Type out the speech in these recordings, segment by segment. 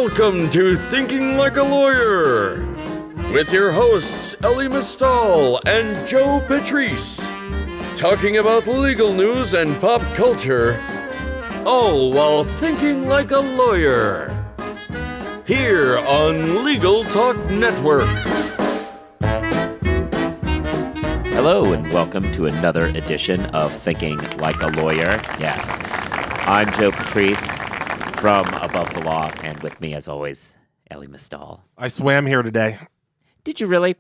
Welcome to Thinking Like a Lawyer with your hosts Elie and Joe Patrice, talking about legal news and pop culture, all while thinking like a lawyer. Here on Legal Talk Network. Hello and welcome to another edition of Thinking Like a Lawyer. Yes, I'm Joe Patrice from Above the Law, and with me, as always, Elie Mistal. I swam here today. Did you really?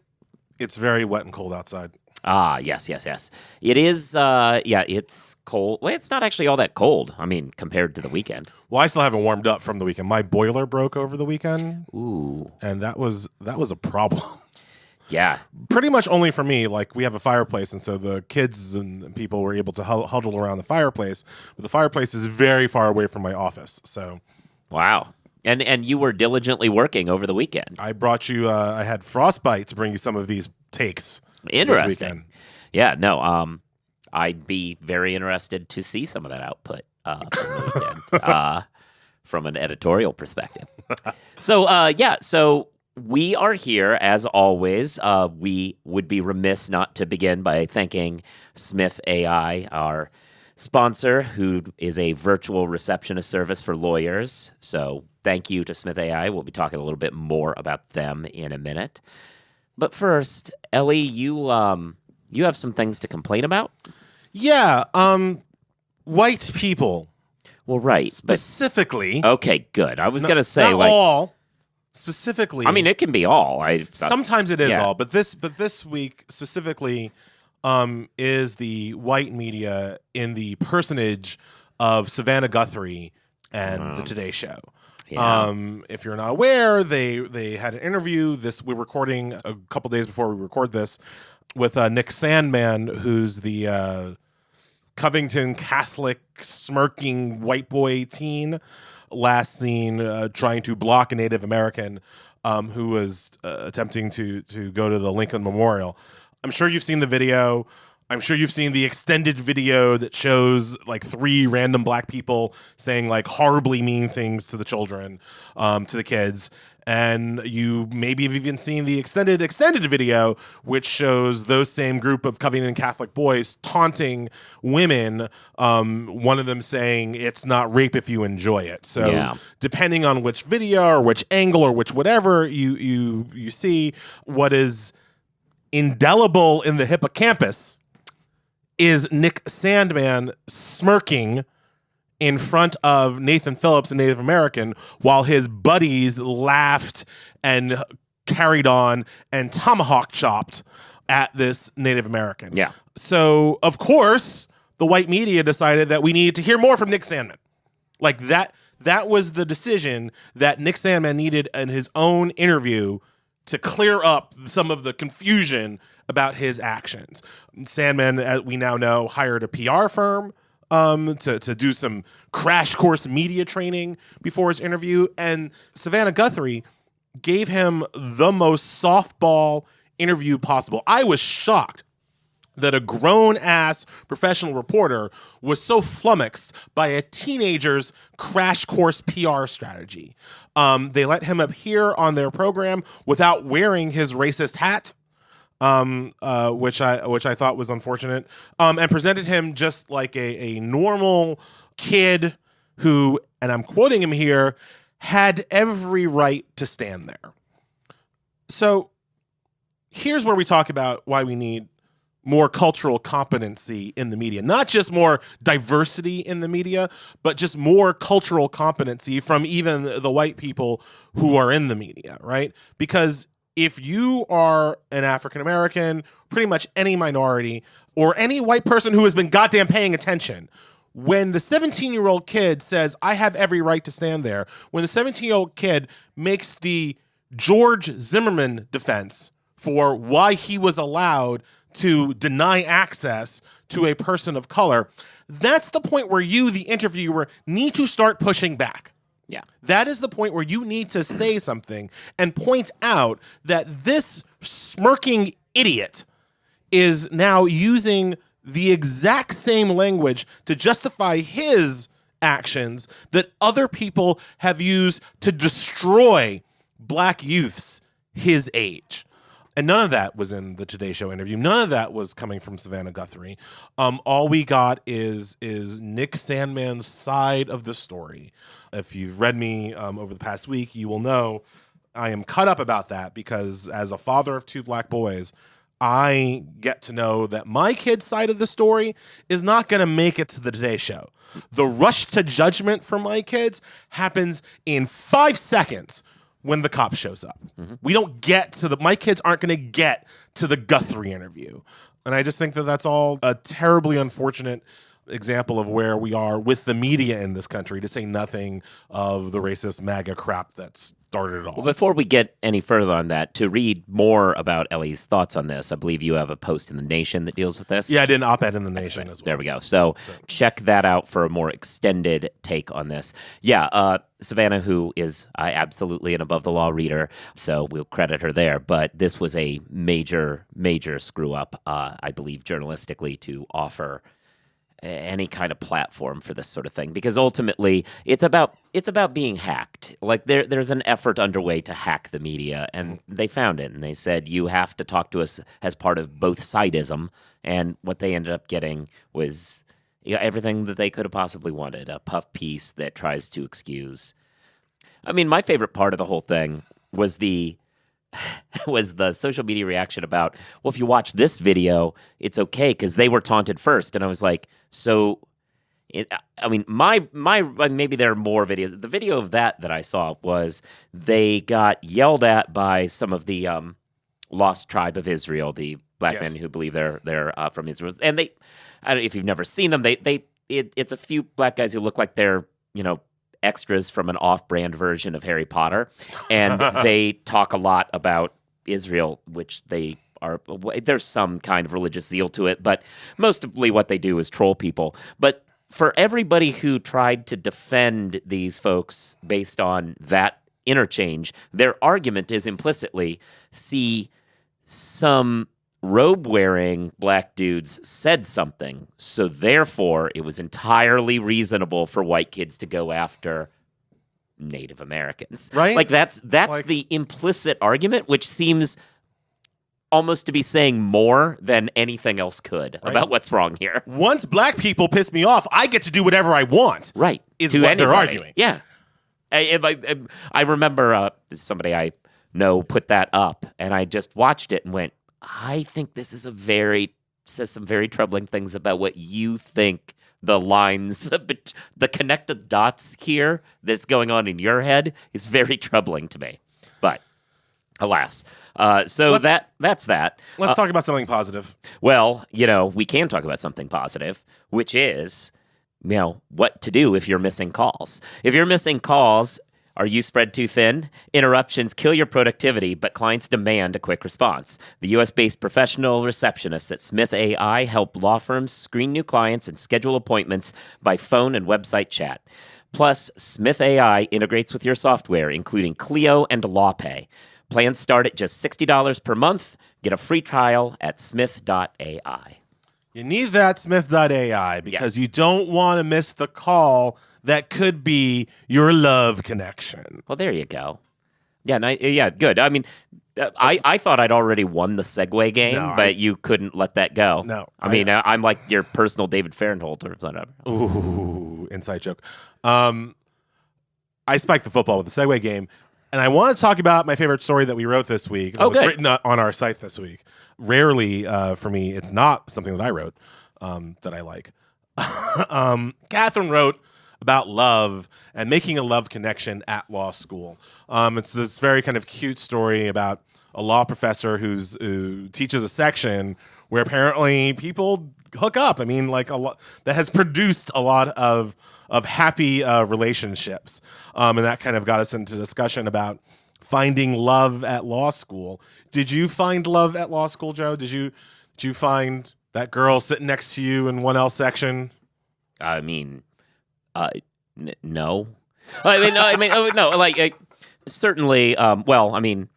It's very wet and cold outside. Ah, yes. It is, it's cold. Well, it's not actually all that cold, compared to the weekend. Well, I still haven't warmed up from the weekend. My boiler broke over the weekend. Ooh. And that was a problem. Yeah. Pretty much only for me. Like, we have a fireplace, and so the kids and people were able to huddle around the fireplace. But the fireplace is very far away from my office, so. Wow. And you were diligently working over the weekend. I brought you, I had frostbite to bring you some of these takes. Interesting. This weekend. Yeah, no, I'd be very interested to see some of that output from the weekend from an editorial perspective. So we are here, as always. We would be remiss not to begin by thanking Smith AI, our sponsor, who is a virtual receptionist service for lawyers. So thank you to Smith AI. We'll be talking a little bit more about them in a minute. But first, Elie, you have some things to complain about? Yeah, white people. Well, right. Specifically. Okay, good. I was going to say, not all. Specifically, it can be all. Sometimes it is all, but this week specifically is the white media in the personage of Savannah Guthrie and the Today Show. Yeah. If you're not aware, they had an interview. We're recording a couple days before we record this with Nick Sandmann, who's the Covington Catholic smirking white boy teen. Last seen trying to block a Native American who was attempting to go to the Lincoln Memorial. I'm sure you've seen the video. I'm sure you've seen the extended video that shows like 3 random black people saying like horribly mean things to the children, to the kids. And you maybe have even seen the extended video, which shows those same group of Covington Catholic boys taunting women, one of them saying it's not rape if you enjoy it. So depending on which video or which angle or which whatever you see, what is indelible in the hippocampus is Nick Sandmann smirking in front of Nathan Phillips, a Native American, while his buddies laughed and carried on and tomahawk chopped at this Native American. Yeah. So, of course, the white media decided that we needed to hear more from Nick Sandmann. Like, that was the decision that Nick Sandmann needed in his own interview to clear up some of the confusion about his actions. Sandmann, as we now know, hired a PR firm to do some crash course media training before his interview. And Savannah Guthrie gave him the most softball interview possible. I was shocked that a grown-ass professional reporter was so flummoxed by a teenager's crash course PR strategy. They let him appear on their program without wearing his racist hat, which I thought was unfortunate, and presented him just like a normal kid who, and I'm quoting him here, had every right to stand there. So here's where we talk about why we need more cultural competency in the media. Not just more diversity in the media, but just more cultural competency from even the white people who are in the media, right? Because if you are an African American, pretty much any minority, or any white person who has been goddamn paying attention, when the 17-year-old kid says, I have every right to stand there, when the 17-year-old kid makes the George Zimmerman defense for why he was allowed to deny access to a person of color, that's the point where you, the interviewer, need to start pushing back. Yeah. That is the point where you need to say something and point out that this smirking idiot is now using the exact same language to justify his actions that other people have used to destroy black youths his age. And none of that was in the Today Show interview. None of that was coming from Savannah Guthrie. All we got is Nick Sandman's side of the story. If you've read me over the past week, you will know I am cut up about that because as a father of 2 black boys, I get to know that my kid's side of the story is not going to make it to the Today Show. The rush to judgment for my kids happens in 5 seconds when the cop shows up. Mm-hmm. We don't get to my kids aren't going to get to the Guthrie interview. And I just think that that's all a terribly unfortunate example of where we are with the media in this country, to say nothing of the racist MAGA crap that's started it all. Well, before we get any further on that, to read more about Ellie's thoughts on this, I believe you have a post in The Nation that deals with this. Yeah, I did an op-ed in The Nation as well. There we go. So check that out for a more extended take on this. Yeah, Savannah, who is absolutely an above-the-law reader, so we'll credit her there. But this was a major, major screw-up, I believe, journalistically, to offer any kind of platform for this sort of thing, because ultimately it's about being hacked. Like there's an effort underway to hack the media, and they found it, and they said you have to talk to us as part of both sidism, and what they ended up getting was everything that they could have possibly wanted, a puff piece that tries to excuse. I mean, my favorite part of the whole thing was the social media reaction about, well, if you watch this video, it's okay because they were taunted first. And I was like, maybe there are more videos. The video of that I saw was they got yelled at by some of the lost tribe of Israel, the black men who believe they're from Israel. And I don't know if you've never seen them. It's a few black guys who look like they're, extras from an off-brand version of Harry Potter, and they talk a lot about Israel, which there's some kind of religious zeal to it, but mostly what they do is troll people. But for everybody who tried to defend these folks based on that interchange, their argument is implicitly, see, some robe-wearing black dudes said something, so therefore it was entirely reasonable for white kids to go after Native Americans. Right? Like that's like the implicit argument, which seems almost to be saying more than anything else could about what's wrong here. Once black people piss me off, I get to do whatever I want. Right. Is what they're arguing. Yeah. I remember somebody I know put that up, and I just watched it and went, I think this is says some very troubling things about what you think the lines, the connected dots here that's going on in your head is very troubling to me. But alas, that's that. Let's talk about something positive. Well, we can talk about something positive, which is, what to do if you're missing calls. If you're missing calls, are you spread too thin? Interruptions kill your productivity, but clients demand a quick response. The U.S.-based professional receptionists at Smith AI help law firms screen new clients and schedule appointments by phone and website chat. Plus, Smith AI integrates with your software, including Clio and LawPay. Plans start at just $60 per month. Get a free trial at smith.ai. You need that Smith.ai because you don't want to miss the call that could be your love connection. Well, there you go. Yeah, good. I mean, I thought I'd already won the Segway game, but you couldn't let that go. No. I'm like your personal David Fahrenholtz or whatever. Ooh, inside joke. I spiked the football with the Segway game, and I want to talk about my favorite story that we wrote this week. That was written on our site this week. Rarely, for me, it's not something that I wrote that I like. Catherine wrote about love and making a love connection at law school. It's this very kind of cute story about a law professor who teaches a section where apparently people hook up. I mean, like a lot that has produced a lot of happy relationships, and that kind of got us into discussion about finding love at law school. Did you find love at law school, Joe? Did you find that girl sitting next to you in 1L section? I mean, no. No. Like, certainly. Well, I mean,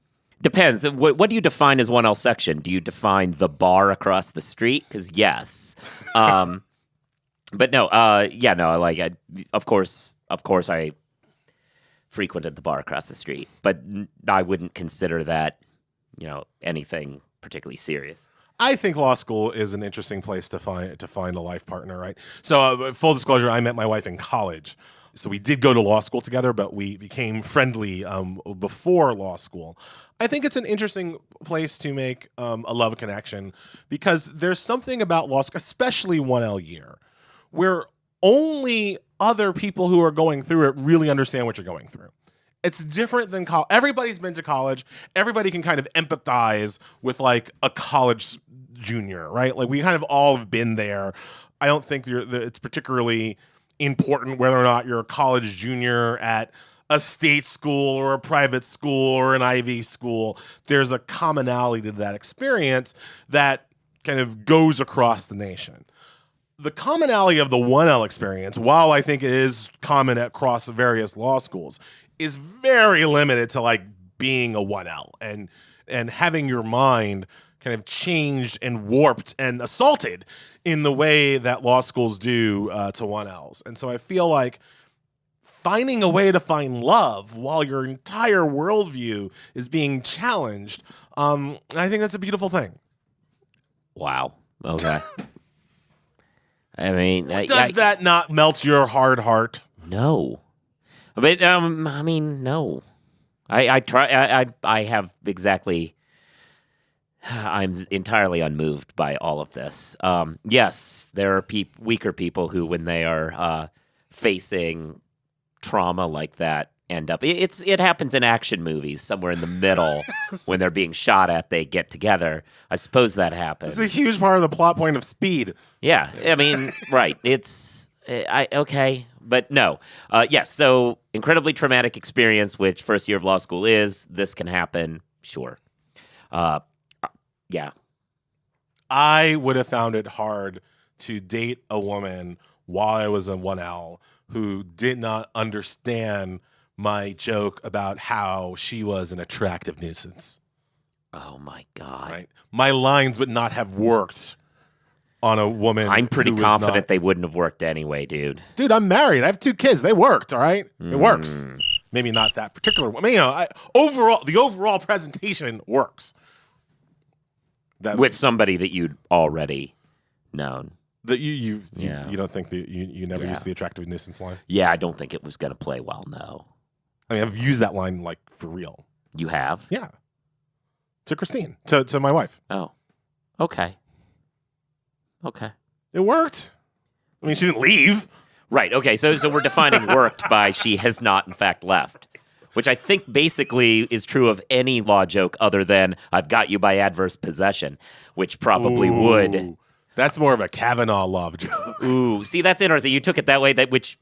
depends. What do you define as 1L section? Do you define the bar across the street? Because yes. But no, of course, I frequented the bar across the street, but I wouldn't consider that, anything particularly serious. I think law school is an interesting place to find a life partner, right? So, full disclosure, I met my wife in college. So we did go to law school together, but we became friendly before law school. I think it's an interesting place to make a love connection because there's something about law school, especially 1L year, where only other people who are going through it really understand what you're going through. It's different than college. Everybody's been to college. Everybody can kind of empathize with like a college junior, right? Like we kind of all have been there. I don't think it's particularly important whether or not you're a college junior at a state school or a private school or an Ivy school. There's a commonality to that experience that kind of goes across the nation. The commonality of the 1L experience, while I think it is common across various law schools, is very limited to like being a 1L and having your mind kind of changed and warped and assaulted in the way that law schools do to 1Ls. And so I feel like finding a way to find love while your entire worldview is being challenged, I think that's a beautiful thing. Wow. Okay. I mean, does that not melt your hard heart? No. But no. I try. I have exactly. I'm entirely unmoved by all of this. Yes, there are weaker people who, when they are facing trauma like that, end up. It happens in action movies somewhere in the middle when they're being shot at. They get together. I suppose that happens. It's a huge part of the plot point of Speed. Yeah, I mean, right. It's okay. But no. Yes, so incredibly traumatic experience, which first year of law school is. This can happen, sure. Yeah. I would have found it hard to date a woman while I was in 1L who did not understand my joke about how she was an attractive nuisance. Oh, my God. Right? My lines would not have worked on a woman. I'm pretty confident they wouldn't have worked anyway, dude. Dude, I'm married. I have 2 kids. They worked, all right? It works. Maybe not that particular one. I mean, the overall presentation works. With somebody that you'd already known. That you don't think that you never used the attractive nuisance line? Yeah, I don't think it was going to play well, no. I mean, I've used that line like for real. You have? Yeah. To Christine, to my wife. Oh, okay. It worked. I mean, she didn't leave. Right, okay, so we're defining worked by she has not, in fact, left. Which I think basically is true of any law joke other than I've got you by adverse possession, which probably would. That's more of a Kavanaugh love joke. Ooh, see, that's interesting. You took it that way, which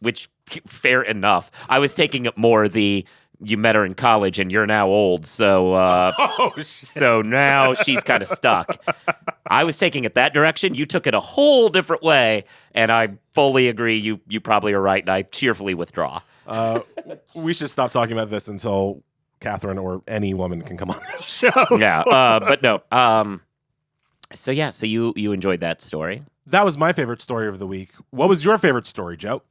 fair enough. I was taking it more you met her in college and you're now old, so so now she's kind of stuck. I was taking it that direction. You took it a whole different way, and I fully agree. You probably are right, and I cheerfully withdraw. We should stop talking about this until Catherine or any woman can come on the show. Yeah, but no. So you enjoyed that story. That was my favorite story of the week. What was your favorite story, Joe?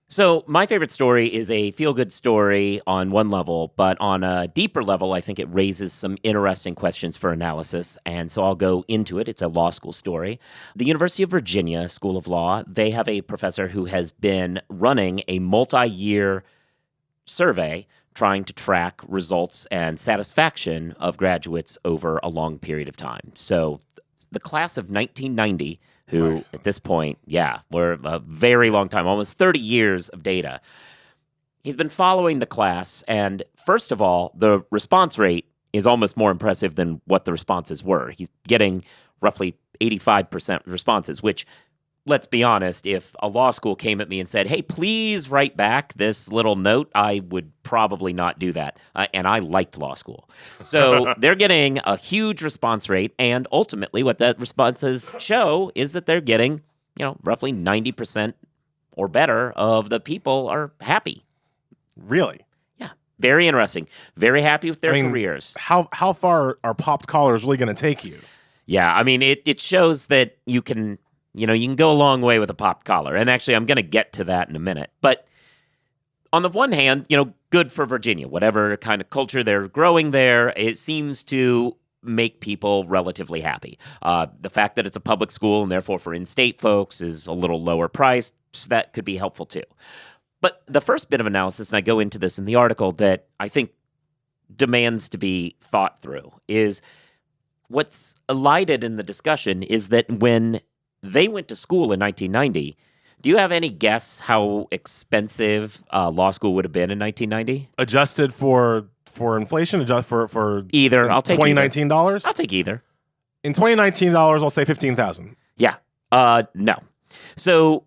So my favorite story is a feel-good story on one level, but on a deeper level, I think it raises some interesting questions for analysis, and so I'll go into it. It's a law school story. The University of Virginia School of Law, they have a professor who has been running a multi-year survey trying to track results and satisfaction of graduates over a long period of time. So the class of 1990, who at this point, we're a very long time, almost 30 years of data. He's been following the class, and first of all, the response rate is almost more impressive than what the responses were. He's getting roughly 85% responses, which, let's be honest, if a law school came at me and said, hey, please write back this little note, I would probably not do that. And I liked law school. So they're getting a huge response rate. And ultimately, what the responses show is that they're getting, roughly 90% or better of the people are happy. Really? Yeah. Very interesting. Very happy with their careers. How far are popped collars really going to take you? Yeah. I mean, it shows that you can You can go a long way with a popped collar. And actually, I'm going to get to that in a minute. But on the one hand, good for Virginia. Whatever kind of culture they're growing there, it seems to make people relatively happy. The fact that it's a public school and therefore for in-state folks is a little lower priced, so that could be helpful too. But the first bit of analysis, and I go into this in the article, that I think demands to be thought through is what's elided in the discussion is that when they went to school in 1990, do you have any guess how expensive law school would have been in 1990? Adjusted for inflation, adjust for either. I'll take 2019 dollars. I'll take either. In 2019 dollars, I'll say 15,000. Yeah. No. So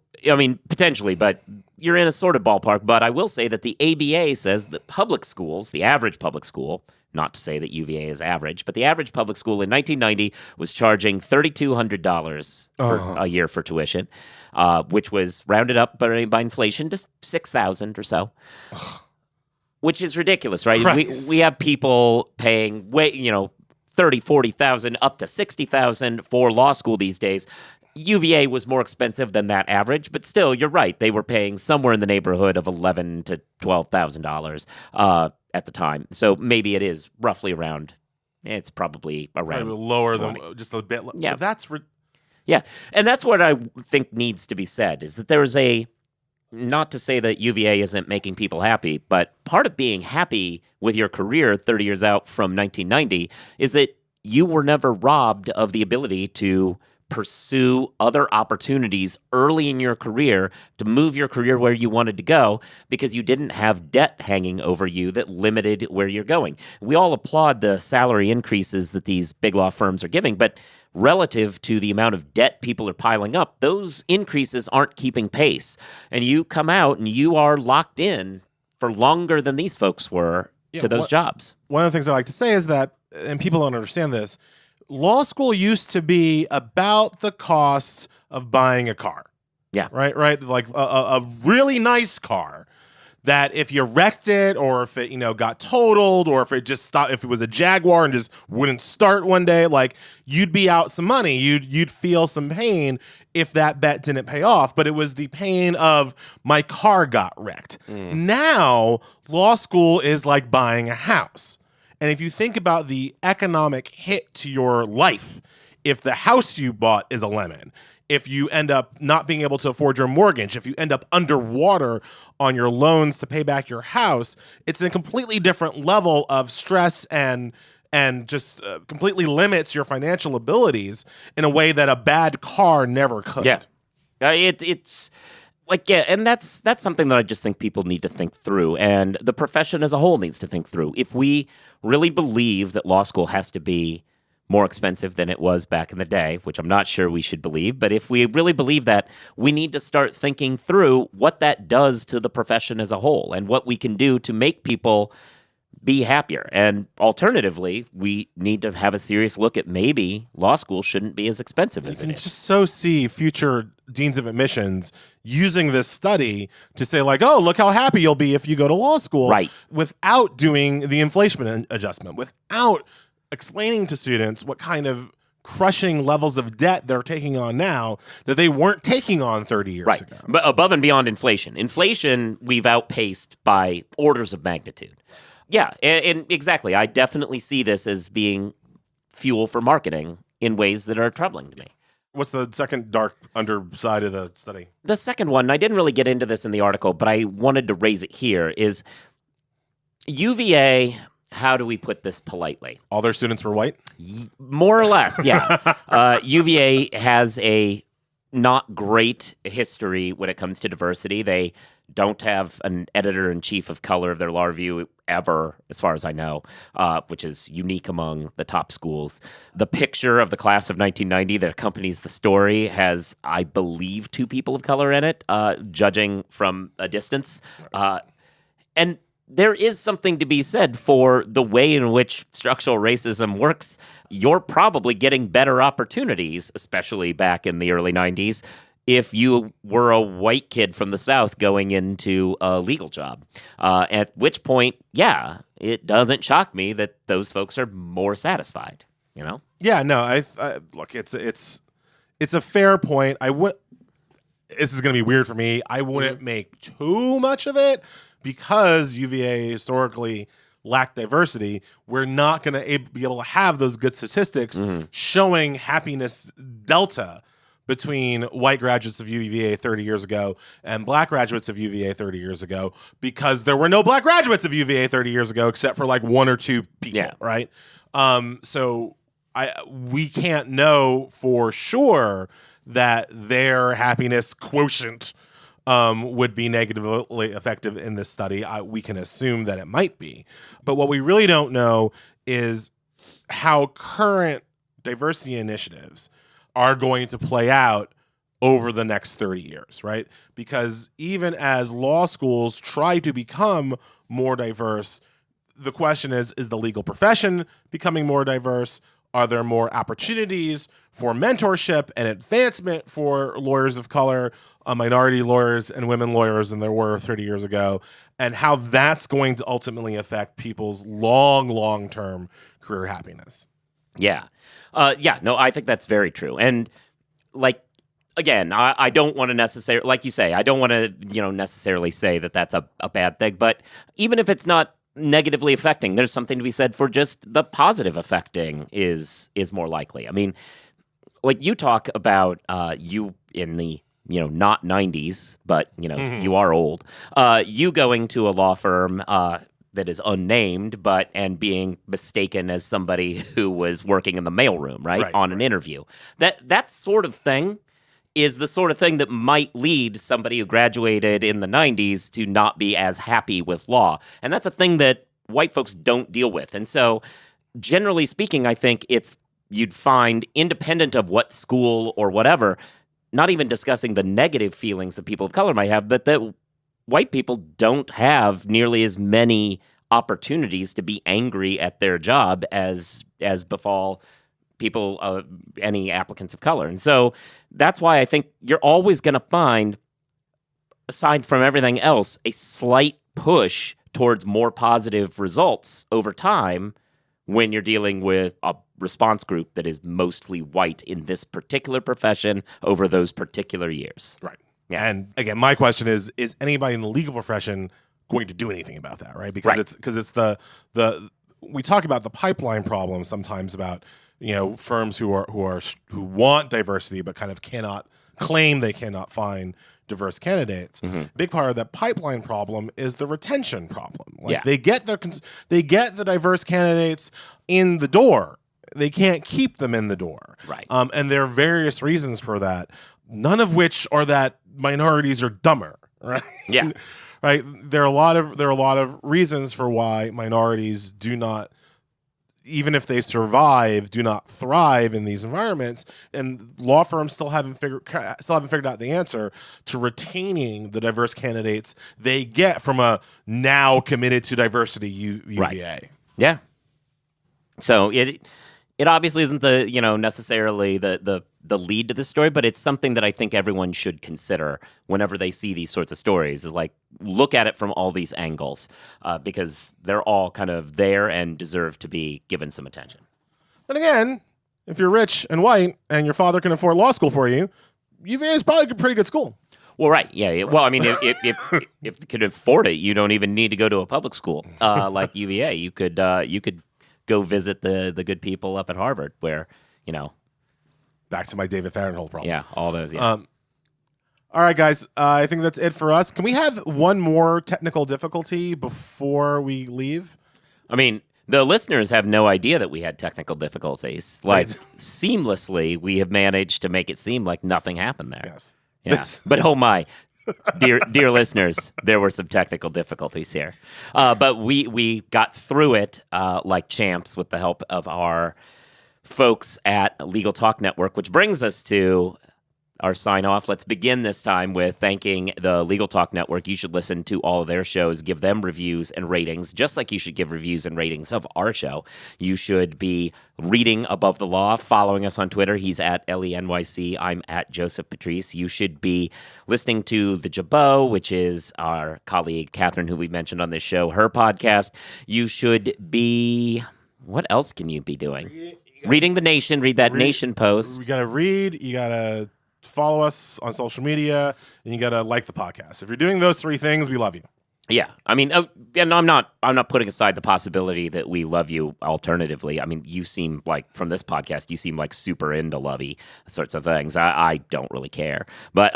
potentially, but you're in a sort of ballpark. But I will say that the ABA says that public schools, the average public school, not to say that UVA is average, but the average public school in 1990 was charging $3,200 a year for tuition, which was rounded up by inflation to $6,000 or so, which is ridiculous, right? We have people paying $30,000, $40,000 up to $60,000 for law school these days. UVA was more expensive than that average, but still, you're right. They were paying somewhere in the neighborhood of $11,000 to $12,000 at the time. So maybe it is roughly around. It's probably around lower 20. than just a bit. Yeah, Yeah, and that's what I think needs to be said is that there is not to say that UVA isn't making people happy, but part of being happy with your career 30 years out from 1990 is that you were never robbed of the ability to pursue other opportunities early in your career to move your career where you wanted to go because you didn't have debt hanging over you that limited where you're going. We all applaud the salary increases that these big law firms are giving, but relative to the amount of debt people are piling up, those increases aren't keeping pace. And you come out and you are locked in for longer than these folks were to those jobs. One of the things I like to say is that, and people don't understand this, law school used to be about the cost of buying a car. Yeah. Right? Like a really nice car that if you wrecked it or if it, got totaled or if it just stopped, if it was a Jaguar and just wouldn't start one day, like you'd be out some money. You'd feel some pain if that bet didn't pay off, but it was the pain of my car got wrecked. Now, law school is like buying a house. And if you think about the economic hit to your life, if the house you bought is a lemon, if you end up not being able to afford your mortgage, if you end up underwater on your loans to pay back your house, it's a completely different level of stress and just completely limits your financial abilities in a way that a bad car never could. Yeah, it's... and that's something that I just think people need to think through, and the profession as a whole needs to think through. If we really believe that law school has to be more expensive than it was back in the day, which I'm not sure we should believe, but if we really believe that, we need to start thinking through what that does to the profession as a whole and what we can do to make people be happier. And alternatively, we need to have a serious look at maybe law school shouldn't be as expensive as it is. You can just so see future deans of admissions using this study to say like, oh, look how happy you'll be if you go to law school. Right. Without doing the inflation adjustment, without explaining to students what kind of crushing levels of debt they're taking on now that they weren't taking on 30 years ago. But above and beyond inflation. Inflation, we've outpaced by orders of magnitude. Yeah, and exactly. I definitely see this as being fuel for marketing in ways that are troubling to me. What's the second dark underside of the study? The second one, I didn't really get into this in the article, but I wanted to raise it here, is UVA, how do we put this politely? All their students were white? More or less, yeah. UVA has a not great history when it comes to diversity. They don't have an editor-in-chief of color of their law review ever, as far as I know, which is unique among the top schools. The picture of the class of 1990 that accompanies the story has, I believe, 2 people of color in it, judging from a distance. And there is something to be said for the way in which structural racism works. You're probably getting better opportunities, especially back in the early 90s, if you were a white kid from the South going into a legal job. At which point, yeah, it doesn't shock me that those folks are more satisfied, Yeah, no, I look, it's it's a fair point. This is going to be weird for me. I wouldn't make too much of it because UVA historically lacked diversity. We're not going to be able to have those good statistics showing happiness delta between white graduates of UVA 30 years ago and black graduates of UVA 30 years ago because there were no black graduates of UVA 30 years ago except for like one or two people, right? So we can't know for sure that their happiness quotient would be negatively effective in this study. We can assume that it might be. But what we really don't know is how current diversity initiatives are going to play out over the next 30 years, right? Because even as law schools try to become more diverse, the question is the legal profession becoming more diverse? Are there more opportunities for mentorship and advancement for lawyers of color, minority lawyers, and women lawyers than there were 30 years ago? And how that's going to ultimately affect people's long-term career happiness. Yeah. No, I think that's very true. And like, again, I don't want to necessarily, like you say, I don't want to, necessarily say that that's a bad thing. But even if it's not negatively affecting, there's something to be said for just the positive affecting is more likely. I mean, like you talk about you in the not 90s, but you are old. You going to a law firm that is unnamed, and being mistaken as somebody who was working in the mailroom, right, on an interview. That sort of thing is the sort of thing that might lead somebody who graduated in the 90s to not be as happy with law. And that's a thing that white folks don't deal with. And so, generally speaking, I think you'd find, independent of what school or whatever, not even discussing the negative feelings that people of color might have, but that white people don't have nearly as many opportunities to be angry at their job as befall people, any applicants of color. And so that's why I think you're always going to find, aside from everything else, a slight push towards more positive results over time when you're dealing with a response group that is mostly white in this particular profession over those particular years. Right. Yeah. And again, my question is anybody in the legal profession going to do anything about that, right? Because it's the we talk about the pipeline problem sometimes about firms who want diversity but kind of claim they cannot find diverse candidates. Big part of that pipeline problem is the retention problem. They get the diverse candidates in the door. They can't keep them in the door. Right. And there are various reasons for that, none of which are that minorities are dumber, right? Yeah. Right. There are a lot of reasons for why minorities do not, even if they survive, do not thrive in these environments, and law firms still haven't figured out the answer to retaining the diverse candidates they get from a now committed to diversity UVA. Right. Yeah. So it obviously isn't the necessarily the lead to the story, but it's something that I think everyone should consider whenever they see these sorts of stories. Is like, look at it from all these angles because they're all kind of there and deserve to be given some attention. And again, if you're rich and white and your father can afford law school for you, UVA is probably a pretty good school. Well, right, yeah. Well, I mean, if you could afford it, you don't even need to go to a public school like UVA. You could go visit the good people up at Harvard, where back to my David Farrenhold problem. Yeah, all those. Yeah. All right, guys. I think that's it for us. Can we have one more technical difficulty before we leave? I mean, the listeners have no idea that we had technical difficulties. Like, seamlessly, we have managed to make it seem like nothing happened there. Yes. Yeah. But oh my, dear listeners, there were some technical difficulties here. But we got through it like champs with the help of our folks at Legal Talk Network, which brings us to our sign off. Let's begin this time with thanking the Legal Talk Network. You should listen to all of their shows, give them reviews and ratings, just like you should give reviews and ratings of our show. You should be reading Above the Law, following us on Twitter. He's at Elie NYC. I'm at Joseph Patrice. You should be listening to The Jabot, which is our colleague Catherine, who we mentioned on this show, her podcast. You should be... What else can you be doing? Reading the Nation, read that Nation post. You got to read, you got to follow us on social media, and you got to like the podcast. If you're doing those three things, we love you. Yeah, I mean, and I'm not putting aside the possibility that we love you alternatively. I mean, you seem like, from this podcast, you seem like super into lovey sorts of things. I don't really care. But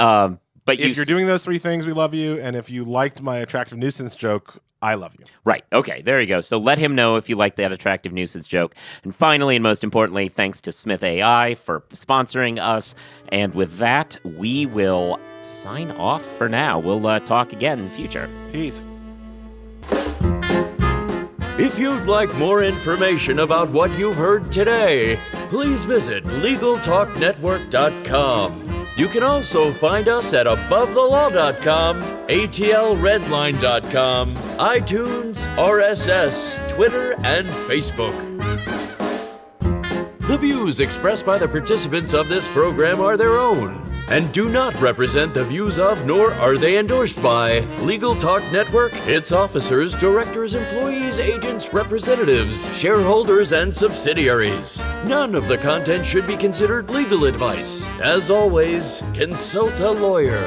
if you're doing those three things, we love you. And if you liked my attractive nuisance joke, I love you. Right. Okay, there you go. So let him know if you like that attractive nuisance joke. And finally, and most importantly, thanks to Smith AI for sponsoring us. And with that, we will sign off for now. We'll talk again in the future. Peace. If you'd like more information about what you've heard today, please visit LegalTalkNetwork.com. You can also find us at AboveTheLaw.com, ATLRedline.com, iTunes, RSS, Twitter, and Facebook. The views expressed by the participants of this program are their own and do not represent the views of, nor are they endorsed by, Legal Talk Network, its officers, directors, employees, agents, representatives, shareholders, and subsidiaries. None of the content should be considered legal advice. As always, consult a lawyer.